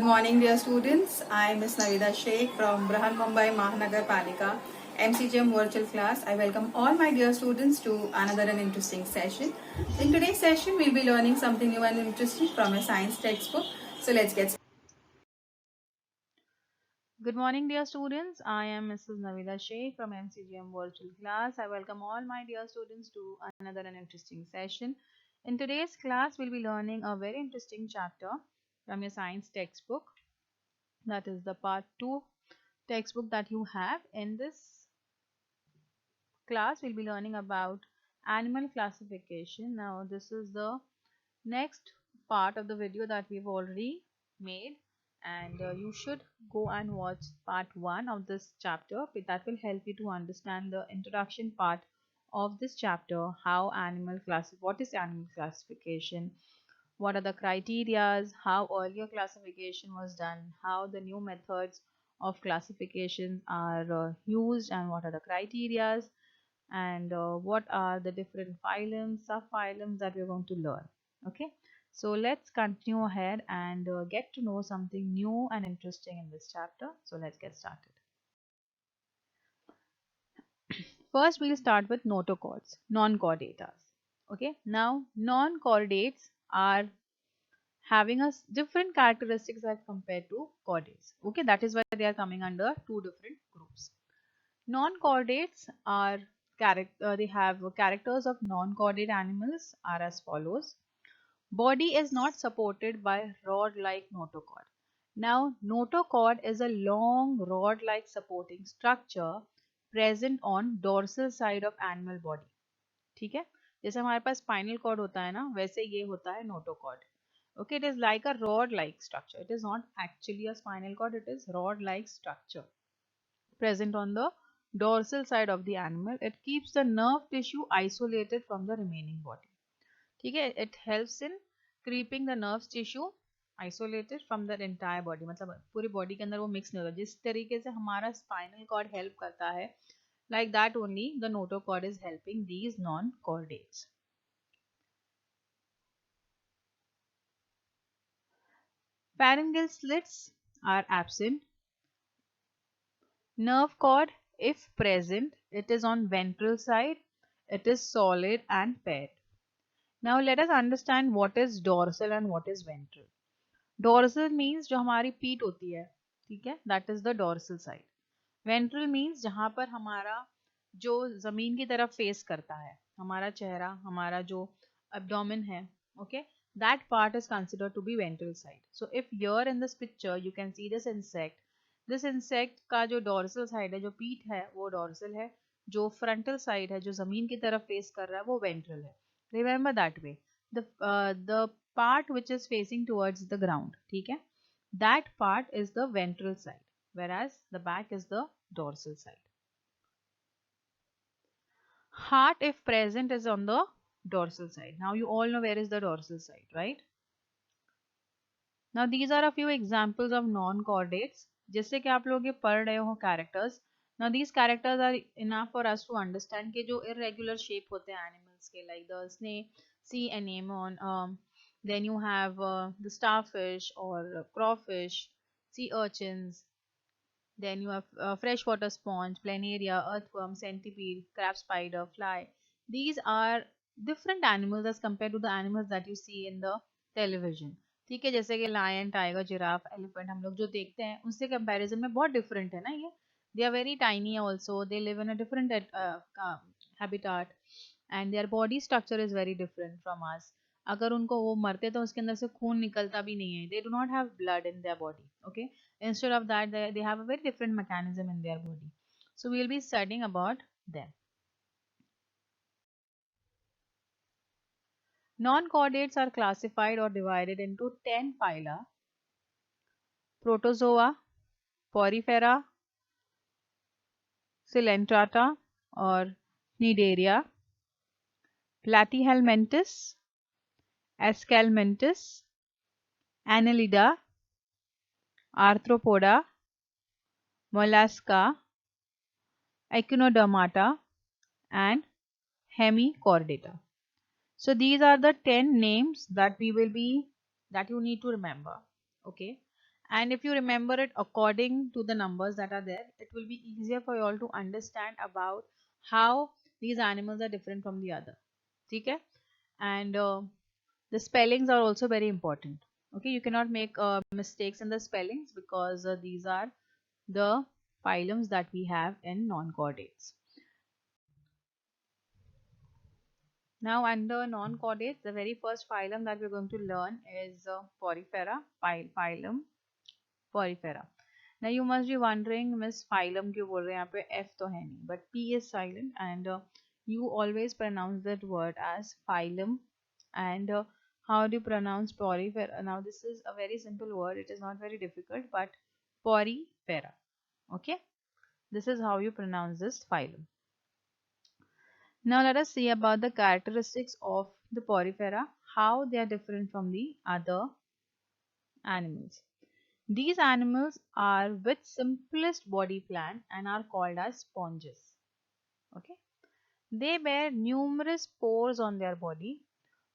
morning, dear students. I am Ms. Navida Sheikh from Brahan Mumbai Mahanagar Palika MCGM virtual class. I welcome all my dear students to another and interesting session. In today's session, we'll be learning something new and interesting from a science textbook. So let's get started. Good morning, dear students. I am Mrs. Navida Sheikh from MCGM Virtual Class. I welcome all my dear students to another and interesting session. In today's class, we'll be learning a very interesting chapter from your science textbook. That is the part 2 textbook that you have. In this class, we'll be learning about animal classification. Now, this is the next part of the video that we've already made, and you should go and watch part 1 of this chapter. That will help you to understand the introduction part of this chapter. What is animal classification, what are the criterias, how earlier classification was done, how the new methods of classification are used, and what are the criterias, and what are the different phylums, subphylums that we're going to learn. Okay, so let's continue ahead and get to know something new and interesting in this chapter. So let's get started. First, we'll start with notochords, non-chordates. Okay, now non-chordates are having a different characteristics as compared to chordates. Okay, that is why they are coming under two different groups. Non-chordates are they have characters of non-chordate animals are as follows. Body is not supported by rod-like notochord. Now, notochord is a long rod-like supporting structure present on dorsal side of animal body. ठीक है, जैसे हमारे पास spinal cord होता है ना, वैसे ये होता है notochord. Okay, it is like a rod-like structure. It is not actually a spinal cord. It is rod-like structure present on the dorsal side of the animal. It keeps the nerve tissue isolated from the remaining body. ठीक है, it helps in keeping the nerve tissue isolated from the entire body. मतलब पूरी body के अंदर वो mix नहीं होता. जिस तरीके से हमारा spinal cord help करता है, like that only the notochord is helping these non-chordates. Pharyngeal slits are absent. Nerve cord, if present, it is on ventral side. It is solid and paired. Now let us understand what is dorsal and what is ventral. Dorsal means जो हमारी पीठ होती है, ठीक है, that is the dorsal side. Ventral means जहाँ पर हमारा जो जमीन की तरफ फेस करता है, हमारा चेहरा, हमारा जो abdomen है, okay, that part is considered to be ventral side. So if here in this picture you can see this insect. This insect का जो dorsal side है, जो पीठ है, वो dorsal है. जो frontal side है, जो जमीन की तरफ फेस कर रहा है, वो ventral है. Remember that way. The part which is facing towards the ground, ठीक है, that part is the ventral side, whereas the back is the dorsal side. Heart, if present, is on the dorsal side. Now you all know where is the dorsal side, right? Now these are a few examples of non-chordates. जिससे कि आप लोग ये पढ़ रहे हो characters. Now these characters are enough for us to understand कि जो irregular shape होते हैं animals के, like the snake, sea anemone, then you have the starfish or crawfish, sea urchins, then you have freshwater sponge, planaria, earthworm, centipede, crab spider, fly. These are different animals as compared to the animals that you see in the television. ठीक है, जैसे कि lion, tiger, giraffe, elephant हम लोग जो देखते हैं उससे कंपैरिजन में बहुत डिफरेंट है ना ये. They are very tiny also, they live in a different habitat and their body structure is very different from us. अगर उनको वो मरते तो उसके अंदर से खून निकलता भी नहीं है. They do not have blood in their body. Okay, instead of that they have a very different mechanism in their body. So we will be studying about them. Non-chordates are classified or divided into 10 phyla: Protozoa, Porifera, Coelenterata or Cnidaria, Platyhelminthes, Escalmentis, Annelida, Arthropoda, Mollusca, Echinodermata and Hemichordata. So these are the 10 names that you need to remember. Okay. And if you remember it according to the numbers that are there, it will be easier for you all to understand about how these animals are different from the other. Okay? And the spellings are also very important. Okay, you cannot make mistakes in the spellings because these are the phylums that we have in non-chordates. Now, under non-chordates, the very first phylum that we're going to learn is Porifera, phylum Porifera. Now, you must be wondering, Miss phylum क्यों बोल रहे हैं यहाँ पे F तो है नहीं, but P is silent and you always pronounce that word as phylum. And how do you pronounce Porifera? Now, this is a very simple word. It is not very difficult, but Porifera. Okay, this is how you pronounce this phylum. Now let us see about the characteristics of the Porifera, how they are different from the other animals. These animals are with simplest body plan and are called as sponges. Okay, they bear numerous pores on their body.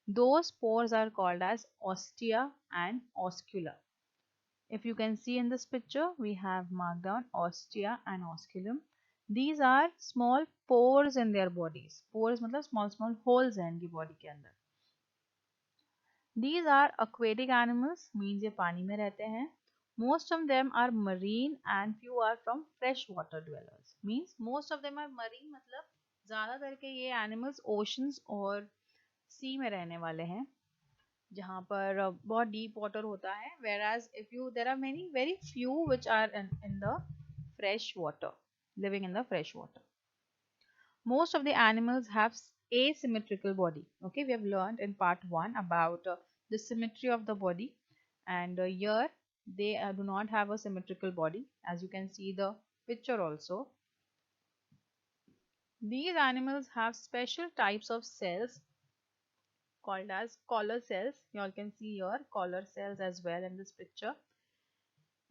Those pores are called as ostia and oscula. If you can see in this picture, we have marked down ostia and osculum. These are small pores in their bodies. Pores मतलब small holes हैं इनकी body के अंदर. These are aquatic animals, means ये पानी में रहते हैं. Most of them are marine and few are from freshwater dwellers. Means most of them are marine मतलब ज़्यादातर के ये animals oceans और sea में रहने वाले हैं, जहाँ पर बहुत deep water होता है. Whereas if you there are many very few which are in the fresh water, living in the fresh water. Most of the animals have asymmetrical body. Okay, we have learned in part 1 about the symmetry of the body, and here they do not have a symmetrical body, as you can see the picture also. These animals have special types of cells called as collar cells. You all can see here collar cells as well in this picture.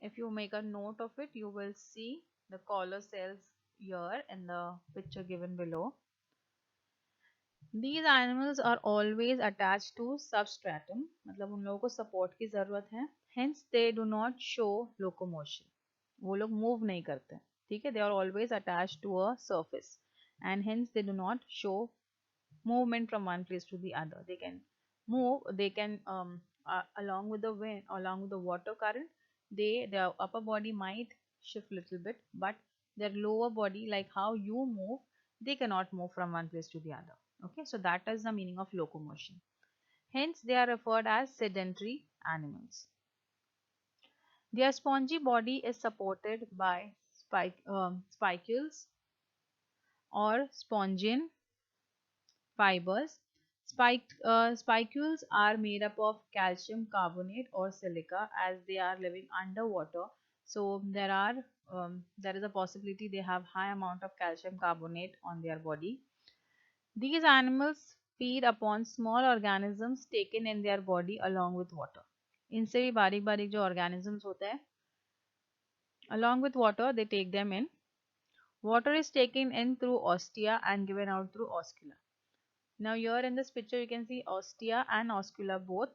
If you make a note of it, you will see the collar cells here in the picture given below. These animals are always attached to substratum, मतलब उन लोगों को support की ज़रूरत है. Hence they do not show locomotion. वो लोग move नहीं करते. ठीक है? They are always attached to a surface, and hence they do not show movement from one place to the other. They can move. They can along with the wind, along with the water current. Their upper body might shift little bit, but their lower body, like how you move, they cannot move from one place to the other. Okay, so that is the meaning of locomotion. Hence, they are referred as sedentary animals. Their spongy body is supported by spicules or spongian fibers. Spicules are made up of calcium carbonate or silica, as they are living underwater. So there is a possibility they have high amount of calcium carbonate on their body. These animals feed upon small organisms taken in their body along with water. इनसे भी बारीक बारीक जो organisms होते हैं, along with water they take them in. Water is taken in through ostia and given out through oscula. Now here in this picture you can see ostia and oscula both.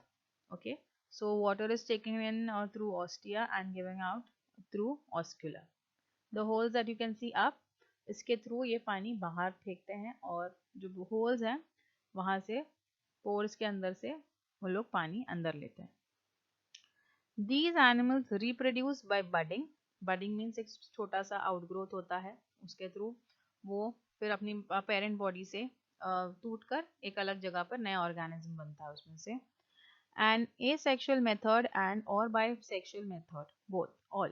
Okay, so water is taken in through ostia and given out through oscula. The holes that you can see up, इसके through ये पानी बाहर फेंकते हैं, और जो holes हैं वहाँ से पोर्स के अंदर से वो लोग पानी अंदर लेते हैं. These animals reproduce by budding. Budding means एक छोटा सा आउटग्रोथ होता है, उसके थ्रू वो फिर अपनी पेरेंट बॉडी से टूट कर एक अलग जगह पर नया ऑर्गेनिज्म बनता है उसमें से. And asexual method and or bisexual method, both, all.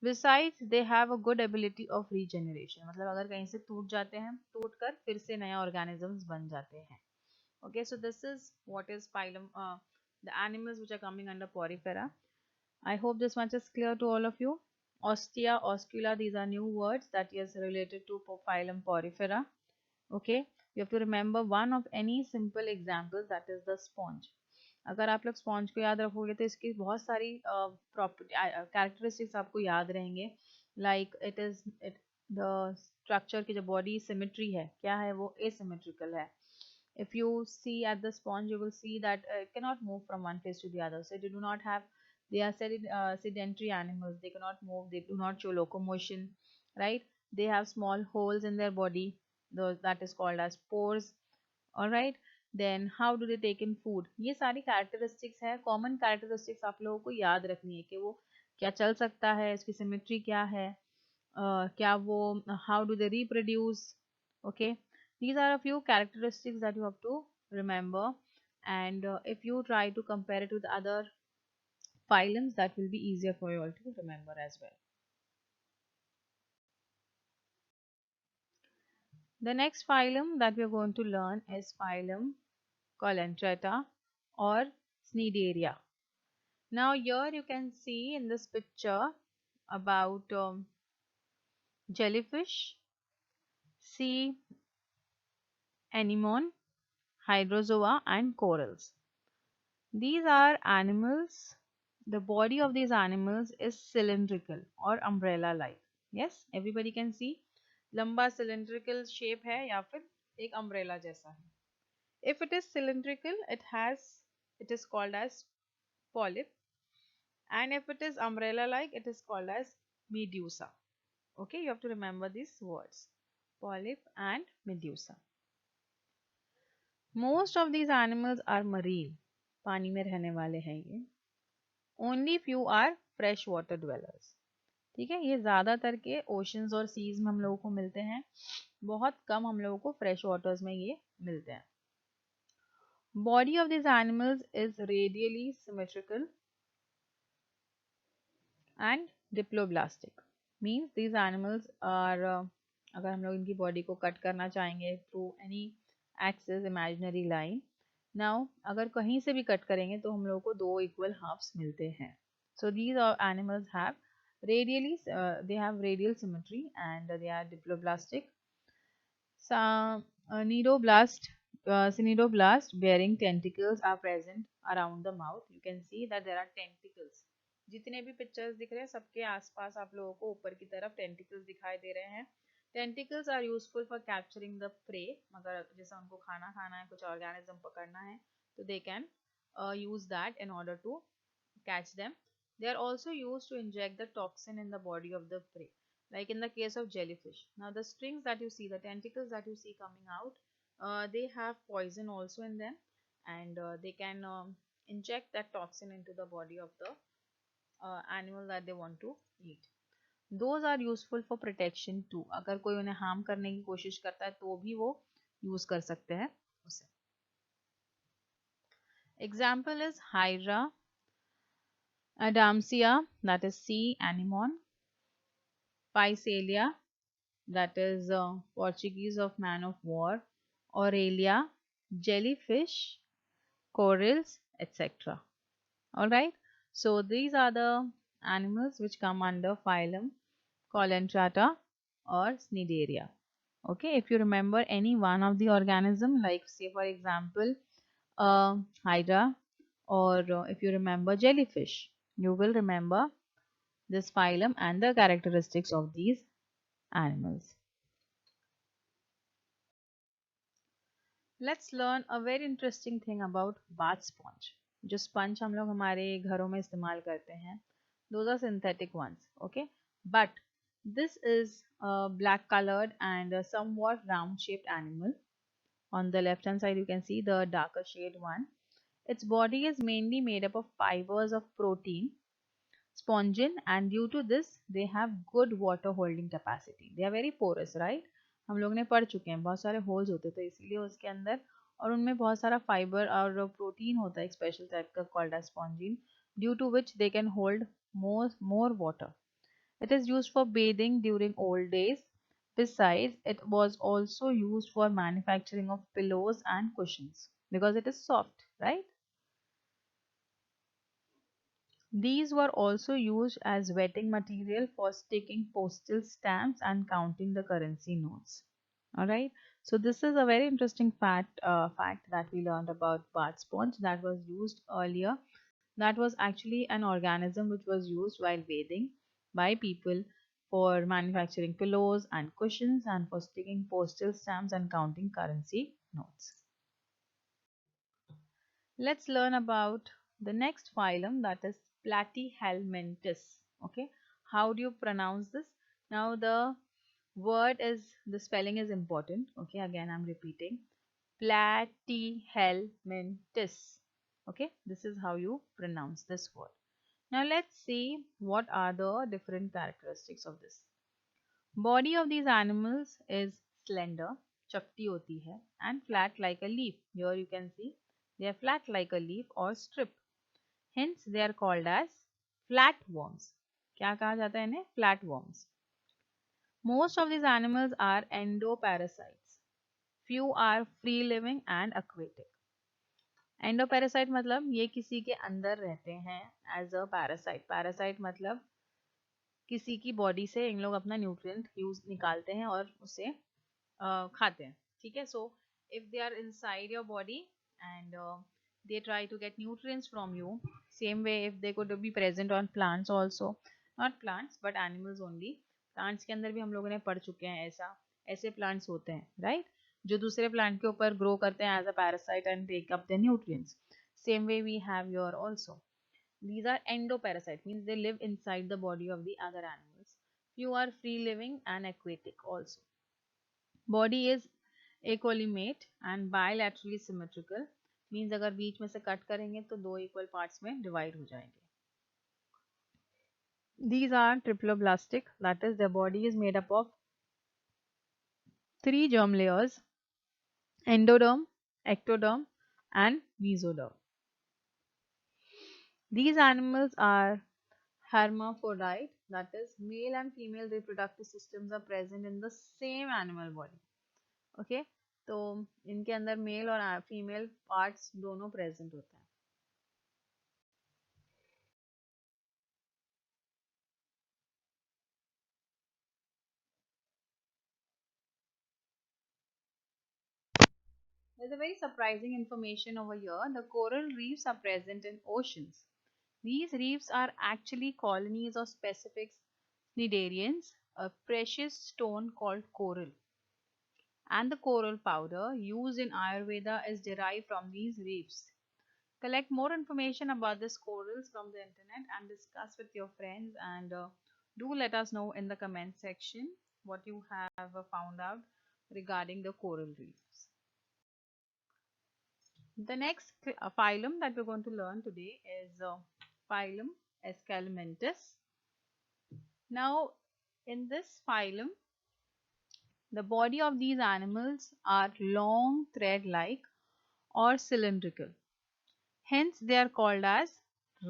Besides, they have a good ability of regeneration. मतलब अगर कहीं से टूट जाते हैं, टूट कर फिर से नया organisms बन जाते हैं. Okay, so this is what is phylum, the animals which are coming under Porifera. I hope this much is clear to all of you. Ostia, oscula, these are new words that is related to phylum Porifera. Okay, you have to remember one of any simple example, that is the sponge. अगर आप लोग sponge को याद रखोगे तो इसकी बहुत सारी प्रॉपर्टी कैरेक्टरिस्टिक्स आपको याद रहेंगे. Like it is the structure की जो बॉडी सिमेट्री है, क्या है वो, एसिमेट्रिकल है. If you see at the sponge, you will see that it cannot move from one place to the other, so they do not have They are sedentary animals. They cannot move. They do not show locomotion, right? They have small holes in their body. Those that is called as pores. All right. Then how do they take in food? ये सारी characteristics है, common characteristics आप लोगों को याद रखनी है कि वो क्या चल सकता है, इसकी symmetry क्या है, क्या वो how do they reproduce. Okay, these are a few characteristics that you have to remember, and if you try to compare it with other phylums, that will be easier for you all to remember as well. The next phylum that we are going to learn is phylum Colentrata or Cnidaria. Now here you can see in this picture about jellyfish, sea anemone, hydrozoa and corals. These are animals. The body of these animals is cylindrical or umbrella like. Yes, everybody can see. लंबा cylindrical shape है या फिर एक umbrella जैसा है. If it is cylindrical, it is called as polyp, and if it is umbrella like, it is called as medusa. Okay, you have to remember these words, polyp and medusa. Most of these animals are marine. पानी में रहने वाले हैं ये. Only few are fresh water dwellers. ठीक है, ये ज़्यादातर के ओशंस और सीज में हम लोगों को मिलते हैं. बहुत कम हम लोगों को फ्रेश वाटर्स में ये मिलते हैं. Body of these animals is radially symmetrical and diploblastic. Means these animals are अगर हम लोग इनकी बॉडी को कट करना चाहेंगे through any axis imaginary line. Now अगर कहीं से भी कट करेंगे तो हम लोगों को दो इक्वल हाफ्स मिलते हैं. So these animals have they have radial symmetry and they are diploblastic. Some cnidoblast bearing tentacles are present around the mouth. You can see that there are tentacles. जितने भी पिक्चर्स दिख रहे हैं सबके आसपास आप लोगों को ऊपर की तरफ टेंटिकल्स दिखाई दे रहे हैं. Tentacles are useful for capturing the prey. अगर जैसे उनको खाना खाना है, कुछ ऑर्गेनिज्म पकड़ना है, तो they can use that in order to catch them. They are also used to inject the toxin in the body of the prey, like in the case of jellyfish. Now the strings that you see, the tentacles that you see coming out, they have poison also in them, and they can inject that toxin into the body of the animal that they want to eat. Those are useful for protection too. अगर कोई उन्हें harm करने की कोशिश करता है तो भी वो use कर सकते हैं उसे. Example is Hydra, Adamsia, that is sea anemone, Physalia, that is Portuguese of man of war, Aurelia, jellyfish, corals, etc. Alright, so these are the animals which come under phylum Colentrata or Cnidaria. Okay, if you remember any one of the organism, like say for example Hydra, or if you remember jellyfish, you will remember this phylum and the characteristics of these animals. Let's learn a very interesting thing about bath sponge. जो sponge हम लोग हमारे घरों में इस्तेमाल करते हैं, those are synthetic ones, okay? But this is a black colored and a somewhat round shaped animal. On the left hand side you can see the darker shade one. Its body is mainly made up of fibers of protein, spongin, and due to this they have good water holding capacity. They are very porous, right? हम लोग ने पढ़ चुके हैं बहुत सारे holes होते थे इसीलिए उसके अंदर, और उनमें बहुत सारा फाइबर और प्रोटीन होता है एक स्पेशल टाइप का called as spongin, due to which they can hold more water. It is used for bathing during old days. Besides, it was also used for manufacturing of pillows and cushions because it is soft, right? These were also used as wetting material for sticking postal stamps and counting the currency notes. Alright, so this is a very interesting fact that we learned about bath sponge that was used earlier. That was actually an organism which was used while bathing by people for manufacturing pillows and cushions and for sticking postal stamps and counting currency notes. Let's learn about the next phylum, that is platyhelminthes. Okay, how do you pronounce this? Now the spelling is important. Okay, again I'm repeating, platyhelminthes. Okay, this is how you pronounce this word. Now let's see what are the different characteristics of this. Body of these animals is slender, chapti hoti hai, and flat like a leaf. Here you can see they are flat like a leaf or strip. Hence they are called as flatworms. क्या कहा जाता है इन्हें? Flatworms. Most of these animals are endoparasites. Few are free living and aquatic. Endoparasite मतलब ये किसी के अंदर रहते हैं एज अ पैरासाइट. पैरासाइट मतलब किसी की बॉडी से इन लोग अपना न्यूट्रिएंट यूज निकालते हैं और उसे खाते हैं. ठीक है. So if they are inside your body and they try to get nutrients from you, same way if they could be present on plants also, not plants but animals only. Plants के अंदर भी हम लोगों ने पढ़ चुके हैं ऐसे प्लांट्स होते हैं, राइट, जो दूसरे प्लांट के ऊपर ग्रो करते हैं as a parasite and take up the nutrients. Same way we have your also. These are endoparasite, means they live inside the body of the other animals. Few are free living and aquatic also. Body is equilimate and bilaterally symmetrical, means अगर बीच में से cut करेंगे तो दो equal parts में divide हो जाएंगे. These are triploblastic, that is their body is made up of 3 germ layers: endoderm, ectoderm and mesoderm. These animals are hermaphrodite, that is male and female reproductive systems are present in the same animal body. Okay, तो इनके अंदर mail और female parts दोनों present होते हैं. There's a very surprising information over here. The coral reefs are present in oceans. These reefs are actually colonies of specific cnidarians, a precious stone called coral. And the coral powder used in Ayurveda is derived from these reefs. Collect more information about these corals from the internet and discuss with your friends, and do let us know in the comment section what you have found out regarding the coral reefs. The next phylum that we're going to learn today is phylum Escalmentis. Now in this phylum, the body of these animals are long thread-like or cylindrical. Hence they are called as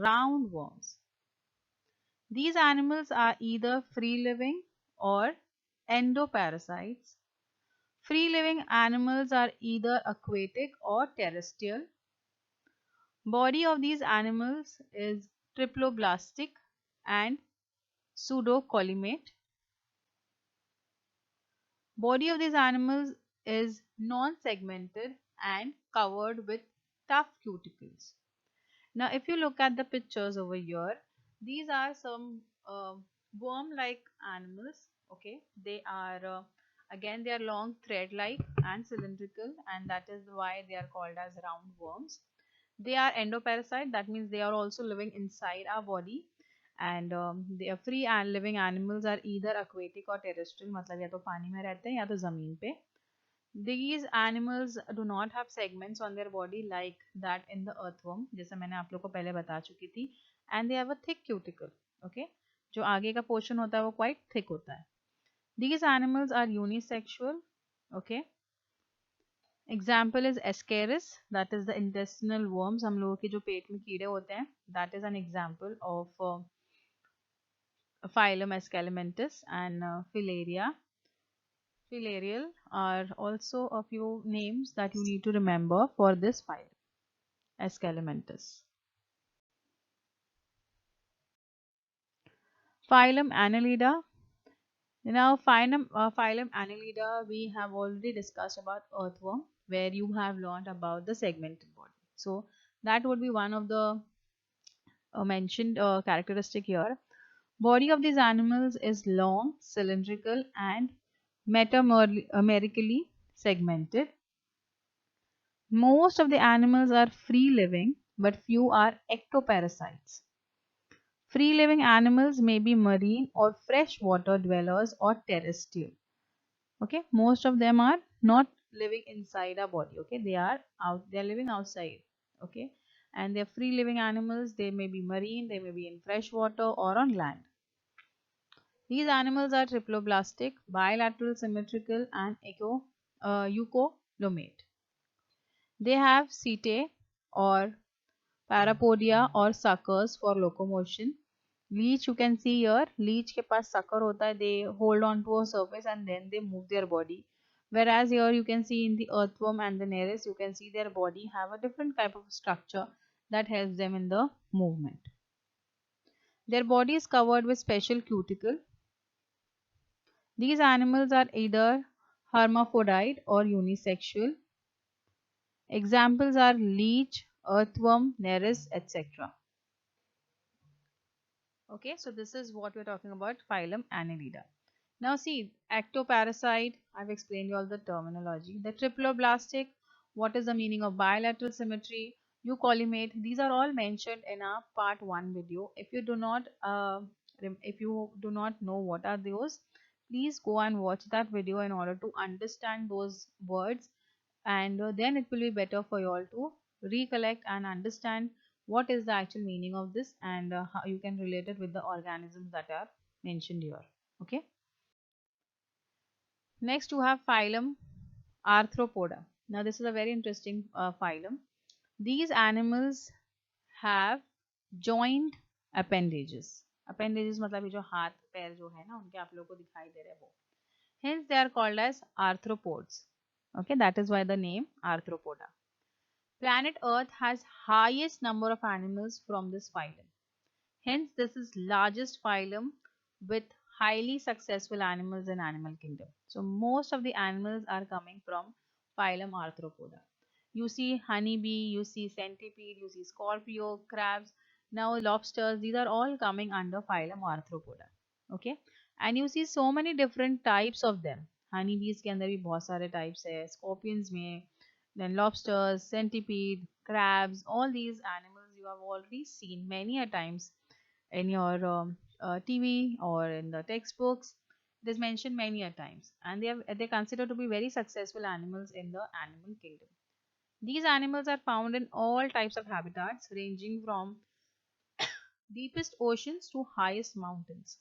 roundworms. These animals are either free-living or endoparasites. Free-living animals are either aquatic or terrestrial. Body of these animals is triploblastic and pseudocollimate. Body of these animals is non-segmented and covered with tough cuticles. Now if you look at the pictures over here, these are some worm-like animals. Okay, they are again they are long thread-like and cylindrical, and that is why they are called as roundworms. They are endoparasite, that means they are also living inside our body, and they are free and living animals are either aquatic or terrestrial, मतलब या तो पानी में रहते हैं या तो ज़मीन पे. These animals do not have segments on their body like that in the earthworm, जैसा मैंने आप लोग को पहले बता चुकी थी, and they have a thick cuticle. Okay, जो आगे का portion होता है वो quite thick होता है. These animals are unisexual. Okay, example is Ascaris, that is the intestinal worms, हम लोगों के जो पेट में कीड़े होते हैं, that is an example of phylum Escalmentis. And Filaria. Filarial are also a few names that you need to remember for this phylum Escalmentis. Phylum Annelida. Now phylum Annelida, we have already discussed about earthworm, where you have learned about the segmented body. So that would be one of the mentioned characteristic here. Body of these animals is long, cylindrical and metamerically segmented. Most of the animals are free living, but few are ectoparasites. Free living animals may be marine or freshwater dwellers or terrestrial. Okay, most of them are not living inside our body. Okay, they are living outside. Okay, and they're free living animals. They may be marine, they may be in freshwater or on land. These animals are triploblastic, bilateral symmetrical, and eucolomate. They have setae or parapodia or suckers for locomotion. Leech, you can see here, leech के पास sucker होता है, they hold on to a surface and then they move their body. Whereas here you can see in the earthworm and the nereis, you can see their body have a different type of structure that helps them in the movement. Their body is covered with special cuticle. These animals are either hermaphrodite or unisexual. Examples are leech, earthworm, nereis, etc. Okay, so this is what we're talking about, phylum Annelida. Now see, ectoparasite, I've explained you all the terminology. The triploblastic, what is the meaning of bilateral symmetry, eucolymate, these are all mentioned in our part 1 video. If you do not know what are those, please go and watch that video in order to understand those words, and then it will be better for you all to recollect and understand what is the actual meaning of this, and how you can relate it with the organisms that are mentioned here. Okay, next you have phylum Arthropoda. Now this is a very interesting phylum. These animals have joined appendages. Appendages मतलब ये जो हाथ पैर जो है ना उनके आप लोगों को दिखाई दे रहे हैं वो, hence they are called as arthropods. Okay, that is why the name Arthropoda. Planet Earth has highest number of animals from this phylum. Hence, this is largest phylum with highly successful animals in animal kingdom. So most of the animals are coming from phylum Arthropoda. You see honeybee, you see centipede, you see scorpio, crabs, now lobsters, these are all coming under phylum Arthropoda. Okay, and you see so many different types of them. Honeybees के अंदर भी बहुत सारे types है, scorpions में, then lobsters, centipede, crabs, all these animals you have already seen many a times in your TV or in the textbooks. It is mentioned many a times, and they considered to be very successful animals in the animal kingdom. These animals are found in all types of habitats, ranging from deepest oceans to highest mountains.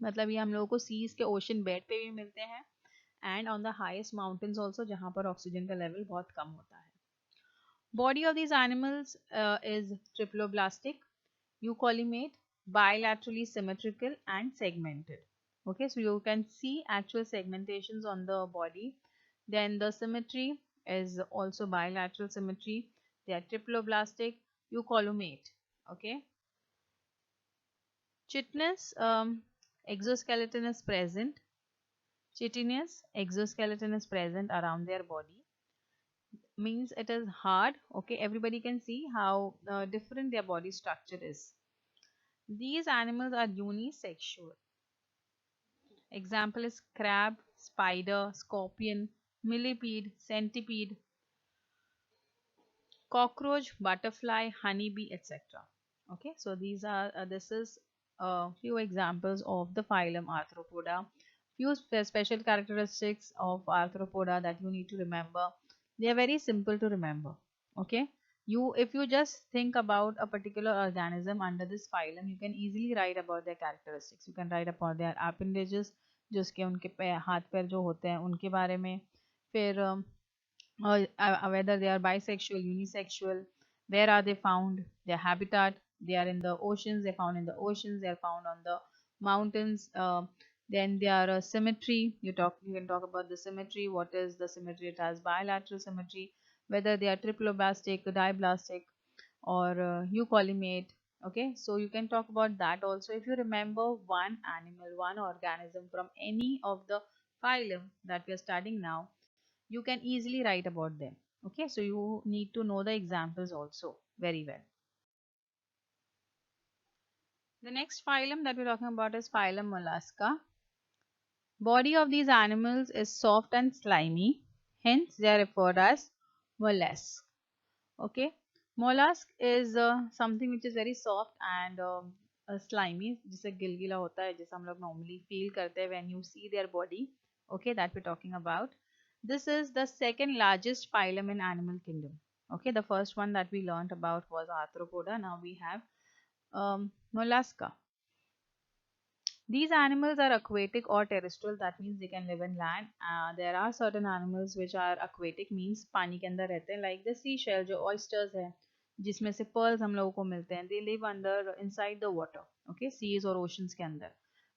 मतलब ये हम लोगों को seize के ocean bed पे भी मिलते हैं, and on the highest mountains also जहाँ पर ऑक्सीजन का लेवल बहुत कम होता है. Body of these animals is triploblastic, eucolymate, bilaterally symmetrical, and segmented. Okay, so you can see actual segmentations on the body. Then the symmetry is also bilateral symmetry. They are triploblastic, eucolymate. Okay, chitinous exoskeleton is present. Chitinous exoskeleton is present around their body, means it is hard. Okay, everybody can see how different their body structure is. These animals are unisexual. Example is crab, spider, scorpion, millipede, centipede, cockroach, butterfly, honeybee, etc. Okay, so these are this is a few examples of the phylum Arthropoda. Few special characteristics of Arthropoda that you need to remember. They are very simple to remember. Okay, if you just think about a particular organism under this phylum, you can easily write about their characteristics. You can write about their appendages, जिसके उनके हाथ पैर जो होते हैं उनके बारे में, फिर whether they are bisexual, unisexual, where are they found, their habitat, they are in the oceans, they're found in the oceans, they're found on the mountains, then their symmetry, you can talk about the symmetry, what is the symmetry, it has bilateral symmetry, whether they are triploblastic, diblastic, or eucolymate. Okay, so you can talk about that also. If you remember one animal, one organism from any of the phylum that we are studying now, you can easily write about them. Okay, so you need to know the examples also very well. The next phylum that we're talking about is phylum Mollusca. Body of these animals is soft and slimy, hence they are referred as mollusks. Okay, mollusk is something which is very soft and slimy, जिसे गिलगिला होता है, जैसे हम लोग normally feel करते हैं when you see their body. Okay, that we're talking about. This is the second largest phylum in animal kingdom. Okay, the first one that we learned about was Arthropoda. Now we have Mollusca. These animals are aquatic or terrestrial. That means they can live in land. There are certain animals which are aquatic, means पानी के अंदर रहते हैं, like the seashell, जो oysters है, जिसमें से pearls हम लोगों को मिलते हैं. They live under inside the water. Okay, seas और oceans के अंदर.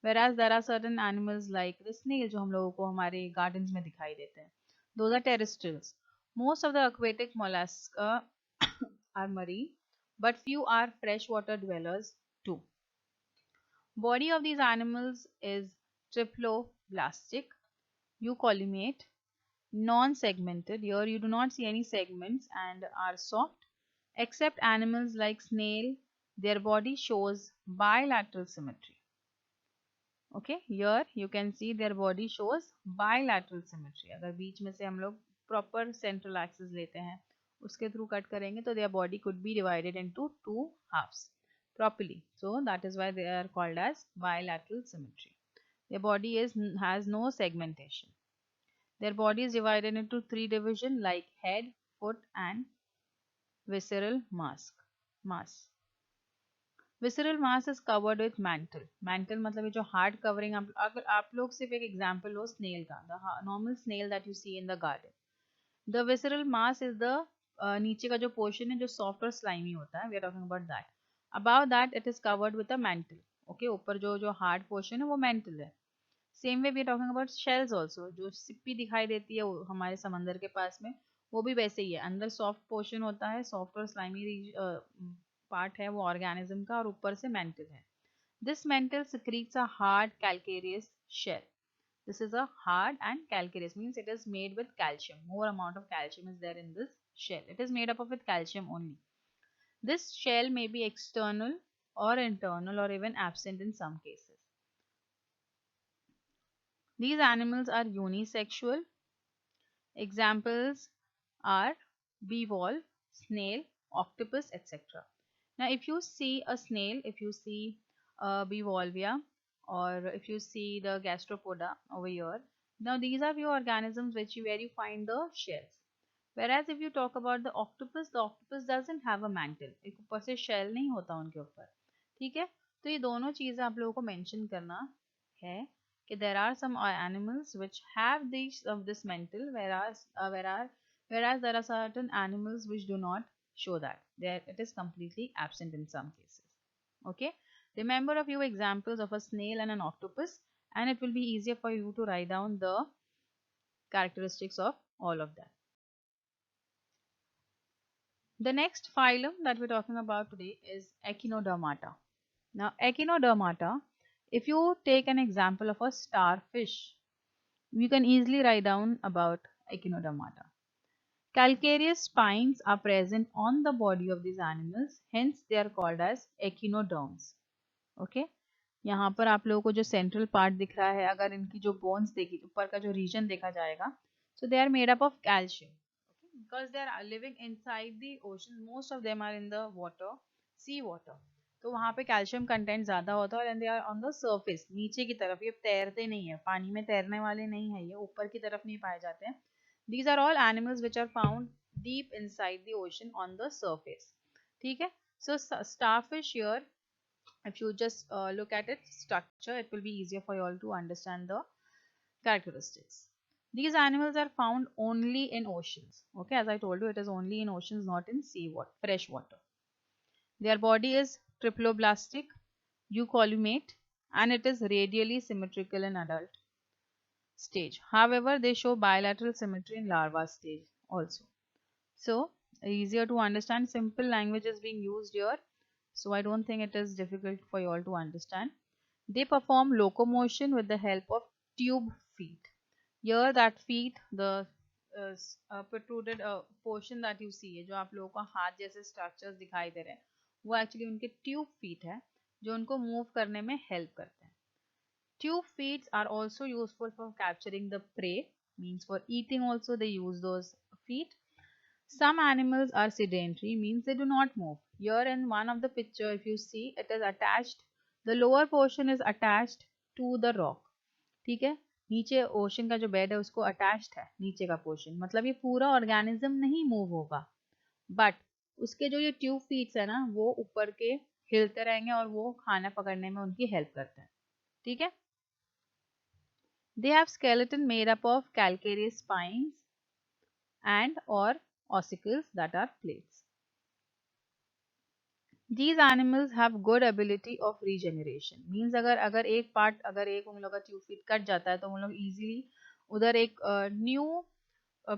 Whereas there are certain animals like the snail जो हम लोगों को हमारे gardens में दिखाई देते हैं. Those are terrestrials. Most of the aquatic mollusks are marine, but few are freshwater dwellers too. Body of these animals is triploblastic, eucolymate, non-segmented. Here you do not see any segments and are soft. Except animals like snail, their body shows bilateral symmetry. Okay, here you can see their body shows bilateral symmetry. अगर बीच में से हम लोग proper central axis लेते हैं, उसके through cut करेंगे तो their body could be divided into two halves properly. So that is why they are called as bilateral symmetry. Their body has no segmentation. Their body is divided into three divisions like head, foot and visceral mass. Visceral mass is covered with mantle. Mantle मतलब ये जो hard covering, अगर आप लोग सिर्फ एक example हो snail का, the normal snail that you see in the garden. The visceral mass is the नीचे का जो portion है जो soft और slimy होता है. We are talking about that. Above that it is covered with a mantle. Okay, ऊपर जो hard portion है वो mantle है. Same way we are talking about shells also. जो सिप्पी दिखाई देती है हमारे समंदर के पास में, वो भी वैसे ही है. अंदर soft portion होता है, soft और slimy पार्ट है वो ऑर्गेनिज्म का, और ऊपर से मेंटल है. This mental secretes a hard calcareous shell. This is a hard and calcareous, means it is made with calcium. More amount of calcium is there in this shell. It is made up of with calcium only. This shell may be external or internal or even absent in some cases. These animals are unisexual. Examples are bivalve, snail, octopus, etc. Now, if you see a snail, if you see bivalvia, or if you see the gastropoda over here, now these are few organisms where you find the shells. Whereas if you talk about the octopus doesn't have a mantle. एक ऊपर से shell नहीं होता उनके ऊपर. ठीक है, तो ये दोनों चीजें आप लोगों को mention करना है कि there are some animals which have this mantle, whereas there are certain animals which do not show that. There it is completely absent in some cases. Okay, remember a few examples of a snail and an octopus, and it will be easier for you to write down the characteristics of all of them. The next phylum that we're talking about today is Echinodermata. Now, Echinodermata, if you take an example of a starfish, you can easily write down about Echinodermata. Calcareous spines are present on the body of these animals, hence they are called as echinoderms. Okay, यहाँ पर आप लोगों को जो central part दिख रहा है, अगर इनकी जो bones देखी, ऊपर का जो region देखा जाएगा, so they are made up of calcium. Okay, because they are living inside the ocean, most of them are in the water, sea water. तो वहाँ पे कैल्शियम कंटेंट ज़्यादा होता है, and they are on the surface, नीचे की तरफ. ये तैरते नहीं है, पानी में तैरने वाले नहीं है, ये ऊपर की तरफ नहीं पाए जाते हैं. These are all animals which are found deep inside the ocean on the surface. ठीक है, so starfish here, if you just look at its structure, it will be easier for you all to understand the characteristics. These animals are found only in oceans. Okay, as I told you, it is only in oceans, not in sea water, fresh water. Their body is triploblastic, eucolymate, and it is radially symmetrical in adult stage. However, they show bilateral symmetry in larva stage also. So, easier to understand, simple language is being used here. So, I don't think it is difficult for you all to understand. They perform locomotion with the help of tube feet. Here that feet, the protruded portion that you see, जो आप लोगों को हाथ जैसे structures दिखाई दे रहे हैं, वो actually उनके tube feet है, जो उनको move करने में help करते हैं. Tube feet are also useful for capturing the prey, means for eating also they use those feet. Some animals are sedentary, means they do not move. Here in one of the picture, if you see, it is attached The lower portion is attached to the rock. ठीक है, नीचे ocean का जो bed है उसको attached है नीचे का पोर्शन, मतलब ये पूरा ऑर्गेनिज्म नहीं मूव होगा, बट उसके जो ये ट्यूब फीट्स है ना वो ऊपर के हिलते रहेंगे और वो खाना पकड़ने में उनकी हेल्प करते हैं. ठीक है. They have skeleton made up of calcareous spines and or ossicles that are plates. These animals have good ability of regeneration. Means अगर एक पार्ट, अगर एक उन लोग का ट्यूब फीट कट जाता है तो उन लोग इजीली उधर एक न्यू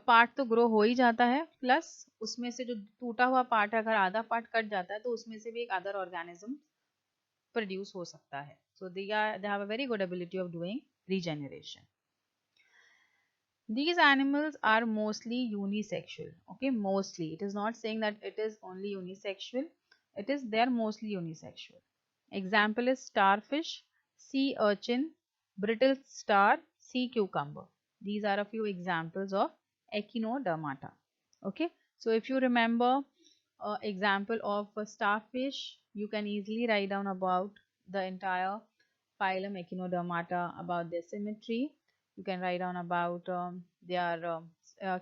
पार्ट तो ग्रो हो ही जाता है, प्लस उसमें से जो टूटा हुआ पार्ट है अगर आधा पार्ट कट जाता है तो उसमें से भी एक अदर ऑर्गेनिज्म प्रोड्यूस हो सकता है. So they have a very good ability of doing regeneration. These animals are mostly unisexual. Okay, mostly. It is not saying that it is only unisexual. It is they are mostly unisexual. Example is starfish, sea urchin, brittle star, sea cucumber. These are a few examples of echinodermata. Okay, so if you remember example of a starfish, you can easily write down about the entire phylum echinodermata, about their symmetry. You can write down about their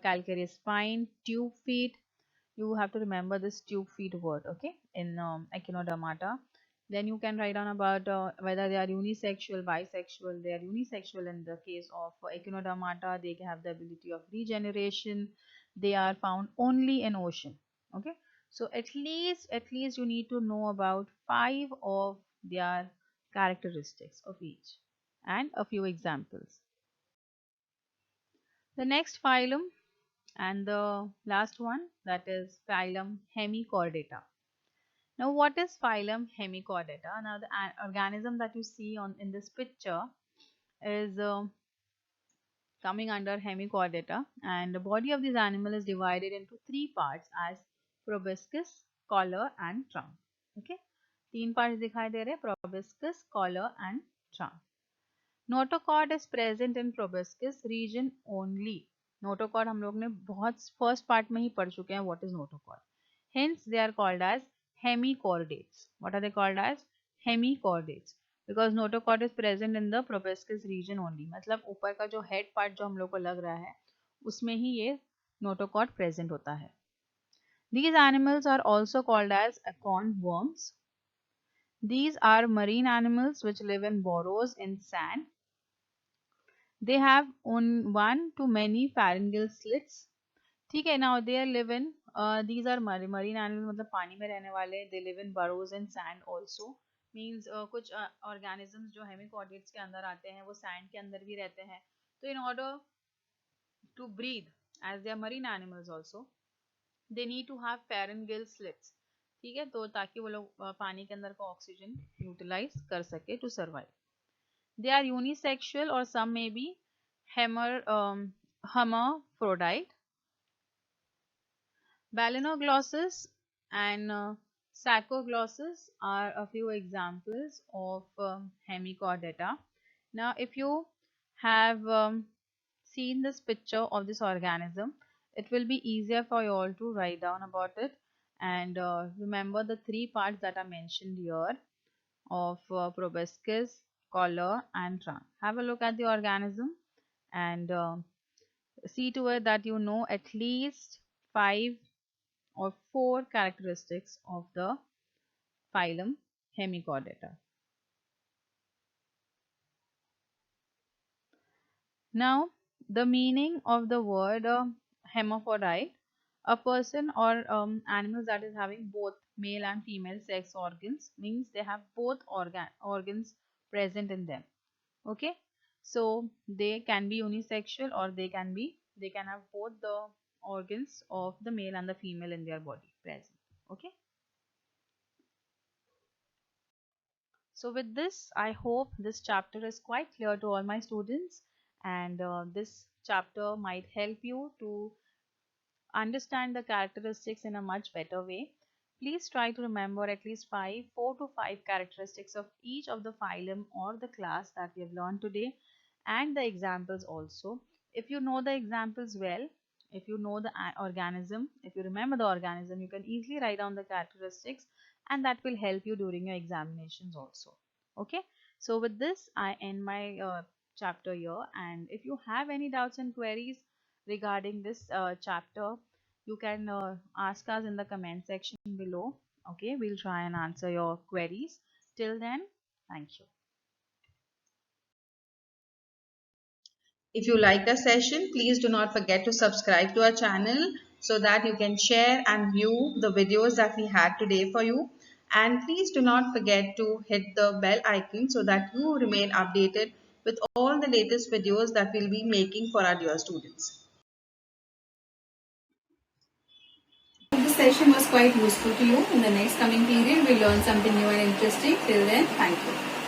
calcareous spine, tube feet. You have to remember this tube feet word, okay, in echinodermata. Then you can write down about whether they are unisexual, bisexual. They are unisexual in the case of echinodermata. They have the ability of regeneration. They are found only in ocean. Okay, so at least you need to know about 5 of their characteristics of each and a few examples. The next phylum and the last one, that is phylum Hemichordata. Now what is phylum Hemichordata? Now the organism that you see on in this picture is coming under Hemichordata, and the body of this animal is divided into 3 parts as proboscis, collar and trunk. Okay, 3 parts दिखाई दे रहे हैं, proboscis, collar and trunk. Notochord is present in proboscis region only. Notochord हम लोग ने बहुत first part में ही पढ़ चुके हैं what is notochord. Hence they are called as hemichordates. What are they called as hemichordates because notochord is present in the proboscis region only. मतलब ऊपर का जो हेड पार्ट जो हम लोग को लग रहा है उसमें ही ये नोटोकॉर्ड प्रेजेंट होता है. These animals are also called as acorn worms. These are marine animals which live in burrows in sand. They have one to many pharyngeal slits. ठीक है. Now they live in these are marine animals, मतलब पानी में रहने वाले. They live in burrows and sand also. Means कुछ organisms जो hemichordates के अंदर आते हैं वो sand के अंदर भी रहते हैं. तो in order to breathe, as they are marine animals also, they need to have pharyngeal slits. ठीक है, तो ताकि वो लोग पानी के अंदर का ऑक्सीजन यूटिलाइज कर सके to survive. They are unisexual or some may be hermaphrodite. Balanoglossus and Saccoglossus are a few examples of Hemichordata. Now, if you have seen this picture of this organism, it will be easier for you all to write down about it and remember the 3 parts that are mentioned here of proboscis, collar and trunk. Have a look at the organism and see to it that you know at least 5 or 4 characteristics of the phylum Hemichordata. Now, the meaning of the word hermaphrodite, a person or animals that is having both male and female sex organs, means they have both organs present in them. Okay, so they can be unisexual or they can have both the organs of the male and the female in their body present. Okay, so with this I hope this chapter is quite clear to all my students, and this chapter might help you to understand the characteristics in a much better way. Please try to remember at least 4 to 5 characteristics of each of the phylum or the class that we have learned today, and the examples also. If you know the examples well, if you know the organism, if you remember the organism, you can easily write down the characteristics, and that will help you during your examinations also. Okay, so with this I end my chapter here, and if you have any doubts and queries regarding this chapter, you can ask us in the comment section below. Okay, we'll try and answer your queries. Till then, thank you. If you liked our session, please do not forget to subscribe to our channel so that you can share and view the videos that we had today for you. And please do not forget to hit the bell icon so that you remain updated with all the latest videos that we'll be making for our dear students. This session was quite useful to you. In the next coming period, we'll learn something new and interesting. Till then, thank you.